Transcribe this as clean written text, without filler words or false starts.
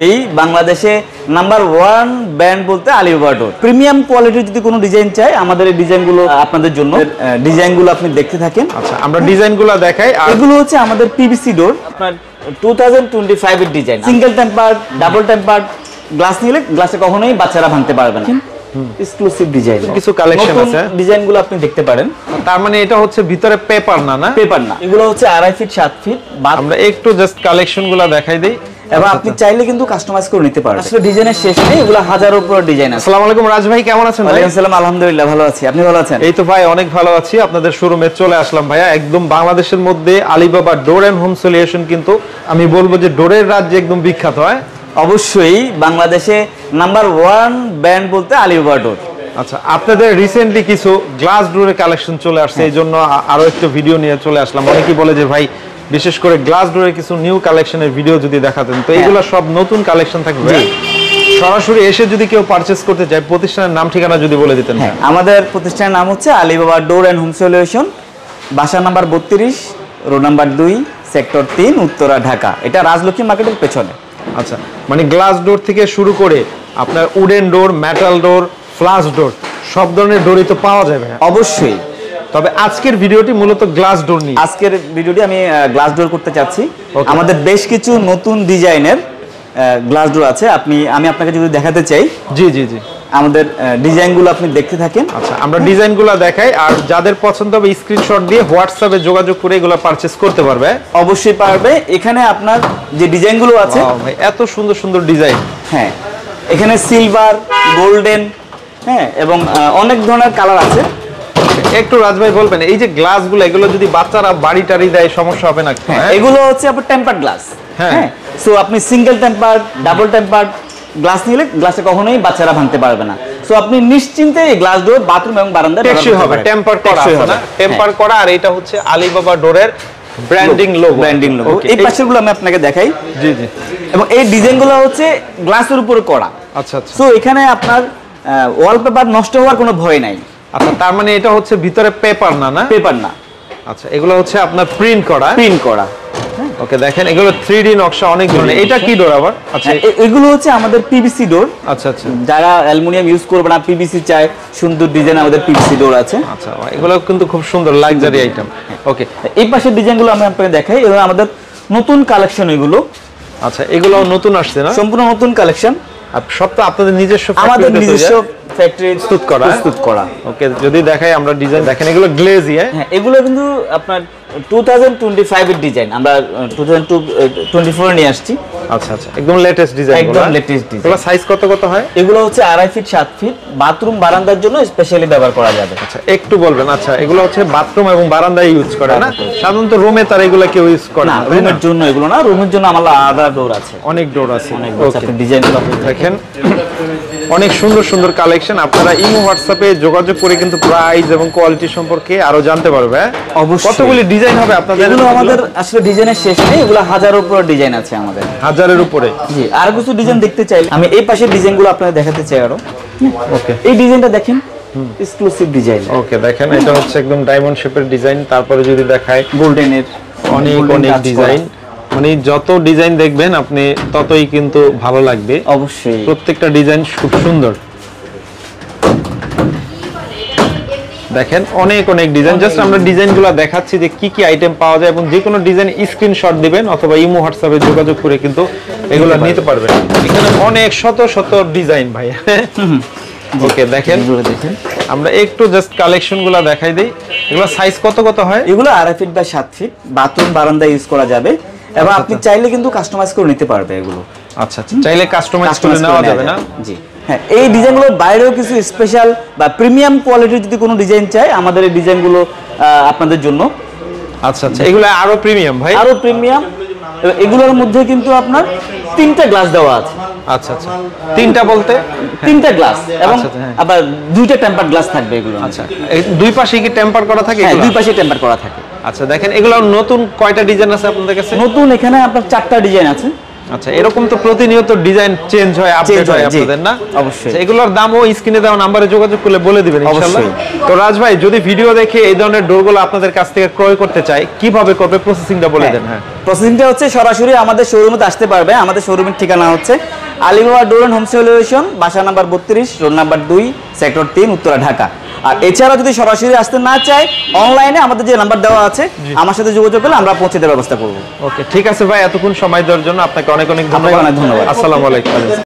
এই বাংলাদেশে number 1 brand বলতে আলিবাবা ডোর। প্রিমিয়াম কোয়ালিটির যদি কোনো ডিজাইন চাই আমাদের এই ডিজাইনগুলো আপনাদের জন্য। ডিজাইনগুলো আপনি দেখতে থাকেন। আচ্ছা, আমরা ডিজাইনগুলো দেখাই। আর এগুলো হচ্ছে আমাদের পিভিসি ডোর, আপনার 2025 এর design. Single temper, double temper glass নিলে গ্লাসে কখনোই বাচ্চারা ভাঙতে পারবে না। এক্সক্লুসিভ ডিজাইন, কিছু কালেকশন আছে, ডিজাইনগুলো আপনি দেখতে পারেন। তার মানে এটা হচ্ছে ভিতরে পেপার না? না পেপার না, এগুলো হচ্ছে 2.5 ফিট 7 ফিট। আমরা একটু জাস্ট কালেকশনগুলো দেখাই দেই এবং আপনি চাইলে কিন্তু কাস্টমাইজ করে নিতে পারবেন। আসলে ডিজাইনের শেষ নেই, এগুলো হাজারের উপর ডিজাইন আছে। আসসালামু আলাইকুম রাজ ভাই, কেমন আছেন? ওয়ালাইকুম আসসালাম, আলহামদুলিল্লাহ ভালো আছি। আপনি ভালো আছেন? এই তো ভাই অনেক ভালো আছি। আপনাদের শোরুমে চলে আসলাম ভাইয়া। একদম বাংলাদেশের মধ্যে Alibaba door and home solution কিন্তু আমি বলবো যে ডোরের রাজ্যে একদম বিখ্যাত হয়। অবশ্যই বাংলাদেশে নাম্বার 1 ব্র্যান্ড বলতে আলিবাবা ডোর। আচ্ছা, আপনাদের রিসেন্টলি কিছু গ্লাস ডোরের কালেকশন চলে আসছে, এই জন্য আরো একটু ভিডিও নিয়ে চলে আসলাম। অনেকেই বলে যে ভাই বিশেষ করে গ্লাস ডোরের কিছু নিউ কালেকশনের ভিডিও যদি দেখাতেন, তো এইগুলো সব নতুন কালেকশন থাকবে। সরাসরি এসে যদি কেউ পারচেজ করতে চায়, প্রতিষ্ঠানের নাম ঠিকানা যদি বলে দিতেন। আমাদের প্রতিষ্ঠানের নাম হচ্ছে Alibaba door and home solution, বাসা number 32, road number 2, sector 3, Uttara, Dhaka. এটা রাজলক্ষ্মী মার্কেটের পেছনে। আচ্ছা, মানে গ্লাস ডোর থেকে শুরু করে আপনার wooden door, metal door, flush door, সব ধরনের ডোরই তো পাওয়া যাবে। অবশ্যই। তবে আজকের ভিডিওটি মূলত গ্লাস ডোর নিয়ে। আজকের ভিডিওটি আমি গ্লাস ডোর করতে চাচ্ছি। আমাদের বেশ কিছু নতুন ডিজাইনের গ্লাস ডোর আছে। আমি আপনাকে যদি দেখাতে চাই। জি জি জি, আমাদের ডিজাইনগুলো আপনি দেখতে থাকেন। আচ্ছা, আমরা ডিজাইনগুলো দেখাই, আর যাদের পছন্দ হবে স্ক্রিনশট দিয়ে হোয়াটসঅ্যাপে যোগাযোগ করে এগুলো পারচেজ করতে পারবে। অবশ্যই পারবে। এখানে আপনার যে ডিজাইনগুলো আছে, ভাই এত সুন্দর সুন্দর ডিজাইন। হ্যাঁ, এখানে সিলভার, গোল্ডেন, হ্যাঁ, এবং অনেক ধরনের কালার আছে। একটু রাজ ভাই বলবেন, এই যে গ্লাসগুলো এগুলো যদি বাচ্চারা বাড়ি টাড়ি দেয় সমস্যা হবে না? এগুলো হচ্ছে আপনার টেম্পার গ্লাস। হ্যাঁ, সো আপনি single temper, double temper glass নিলে গ্লাসে কখনোই বাচ্চারা ভাঙতে পারবে না। সো আপনি নিশ্চিন্তে এই গ্লাস ডোর বাথরুম এবং বারান্দায় টেকসই হবে। টেম্পার করা আছে না? টেম্পার করা। আর এটা হচ্ছে আলিবাবা ডোরের ব্র্যান্ডিং লোগো। এই পাশেরগুলো আমি আপনাকে দেখাই। জি জি। এবং এই ডিজাইনগুলো হচ্ছে গ্লাসের উপরে করা। আচ্ছা আচ্ছা। সো এখানে আপনার ওয়ালপেপার নষ্ট হওয়ার কোনো ভয় নাই। আচ্ছা, তার মানে এটা হচ্ছে ভিতরে পেপার না? না পেপার না। আচ্ছা, এগুলো হচ্ছে আপনার প্রিন্ট করা। ওকে, দেখেন এগুলো 3D নকশা অনেক ধরনের। এটা কি ডোর আবার? আচ্ছা, এগুলো হচ্ছে আমাদের পিভিসি ডোর। আচ্ছা আচ্ছা। যারা অ্যালুমিনিয়াম ইউজ করবে না, পিভিসি চায়, সুন্দর ডিজাইন, আমাদের পিভিসি ডোর আছে। আচ্ছা, এগুলো কিন্তু খুব সুন্দর লাক্সারি আইটেম। ওকে, এই পাশের ডিজাইনগুলো আমি আপনাকে দেখাই। এগুলো আমাদের নতুন কালেকশন এগুলো। আচ্ছা, এগুলো নতুন আসছে না? সম্পূর্ণ নতুন কালেকশন। সব তো আপনাদের নিজস্ব? আমাদের নিজস্ব ফ্যাক্টরি প্রস্তুত করা। ওকে, যদি দেখাই আমরা ডিজাইন, দেখেন এগুলো গ্লেজি। হ্যাঁ, এগুলো কিন্তু আপনার 2025 এর ডিজাইন, আমরা 2024 নিয়ে আসছি। আচ্ছা আচ্ছা, একদম লেটেস্ট ডিজাইন। একদম লেটেস্ট ডিজাইন। এগুলো সাইজ কত কত হয়? এগুলো হচ্ছে 2.5 ফিট 7 ফিট, বাথরুম বারান্দার জন্য স্পেশালি ব্যবহার করা যাবে। আচ্ছা, একটু বলবেন। আচ্ছা, এগুলো হচ্ছে বাথরুম এবং বারান্দায় ইউজ করে না? সাধারণত রুমে তার এগুলো কেউ ইউজ করে না। রুমের জন্য এগুলো না, রুমের জন্য আমাদের আলাদা ডোর আছে। অনেক ডোর আছে। ওকে, ডিজাইনগুলো দেখেন অনেক সুন্দর সুন্দর কালেকশন। আপনারা ইমো হোয়াটসঅ্যাপে যোগাযোগ করে কিন্তু প্রাইস এবং কোয়ালিটি সম্পর্কে আরো জানতে পারবে। অবশ্যই। কতগুলি ডিজাইন হবে আপনাদের? এগুলো আমাদের আসলে ডিজাইনের শেষ নেই, এগুলো হাজারের উপর ডিজাইন আছে আমাদের। হাজারের উপরে? জি। আর কিছু ডিজাইন দেখতে চাইলে আমি এই পাশের ডিজাইনগুলো আপনাদের দেখাতে চাই আরো। ওকে, এই ডিজাইনটা দেখেন, এক্সক্লুসিভ ডিজাইন। ওকে, দেখেন এটা হচ্ছে একদম ডায়মন্ড শেপের ডিজাইন। তারপরে যদি দেখায় গোল্ডেনের অনেক অনেক ডিজাইন। মানে যত ডিজাইন দেখবেন আপনি ততই কিন্তু ভালো লাগবে। অবশ্যই, প্রত্যেকটা ডিজাইন খুব সুন্দর। দেখেন অনেক অনেক ডিজাইন। জাস্ট আমরা ডিজাইনগুলো দেখাচ্ছি যে কি কি আইটেম পাওয়া যায়, এবং যে কোনো ডিজাইন স্ক্রিনশট দিবেন অথবা ইমো হোয়াটসঅ্যাপে যোগাযোগ করে কিন্তু এগুলো নিতে পারবেন। এখানে অনেক শত শত ডিজাইন ভাই। ওকে, দেখেন আমরা একটু জাস্ট কালেকশনগুলো দেখাই দেই। এগুলো সাইজ কত কত হয়? এগুলো 2.5 ফিট বাই 7 ফিট, বাথরুম বারান্দা ইউজ করা যাবে। এবং আপনি চাইলে কিন্তু কাস্টমাইজ করে নিতে পারবে এগুলো। আচ্ছা আচ্ছা, চাইলে কাস্টমাইজ করে নেওয়া যাবে না? জি হ্যাঁ। এই ডিজাইনগুলোর বাইরেও কিছু স্পেশাল বা প্রিমিয়াম কোয়ালিটির যদি কোনো ডিজাইন চাই আমাদের এই ডিজাইনগুলো আপনাদের জন্য। আচ্ছা আচ্ছা, এগুলো আরো প্রিমিয়াম ভাই? আরো প্রিমিয়াম। এগুলোর মধ্যে কিন্তু আপনার 3টা গ্লাস দেওয়া আছে। আচ্ছা আচ্ছা, 3টা বলতে? 3টা গ্লাস, এবং আবার 2টা টেম্পার গ্লাস থাকবে এগুলো। আচ্ছা, এই দুই পাশে কি টেম্পার করা থাকে? হ্যাঁ, দুই পাশে টেম্পার করা থাকে। আচ্ছা, দেখেন এগুলো নতুন কয়টা ডিজাইন আছে আপনাদের কাছে? নতুন এখানে আপনার 4টা ডিজাইন আছে। আচ্ছা, এরকম তো প্রতিনিয়ত ডিজাইন চেঞ্জ হয়, আপডেট হয় আপনাদের না? অবশ্যই। এগুলোর দামও স্ক্রিনে দেওয়া নাম্বারে যোগাযোগ করলে বলে দিবেন ইনশাআল্লাহ। তো রাজ ভাই, যদি ভিডিও দেখে এই ধরনের ডোরগুলো আপনাদের কাছ থেকে ক্রয় করতে চায়, কিভাবে করবে, প্রসেসিংটা বলে দেন। হ্যাঁ, প্রসেসিংটা হচ্ছে সরাসরি আমাদের শোরুমে আসতে পারবে। আমাদের শোরুমের ঠিকানা হচ্ছে Alibaba door and home solution, বাসা number 32, road number 2, sector 3, Uttara, Dhaka. আর এছাড়া যদি সরাসরি আসতে না চায়, অনলাইনে আমাদের যে নাম্বার দেওয়া আছে আমার সাথে যোগাযোগ করলে আমরা পৌঁছে দেওয়ার ব্যবস্থা করব। ওকে, ঠিক আছে ভাই, এতক্ষণ সময় দেওয়ার জন্য আপনাকে অনেক অনেক ধন্যবাদ। ধন্যবাদ। আসসালামু আলাইকুম।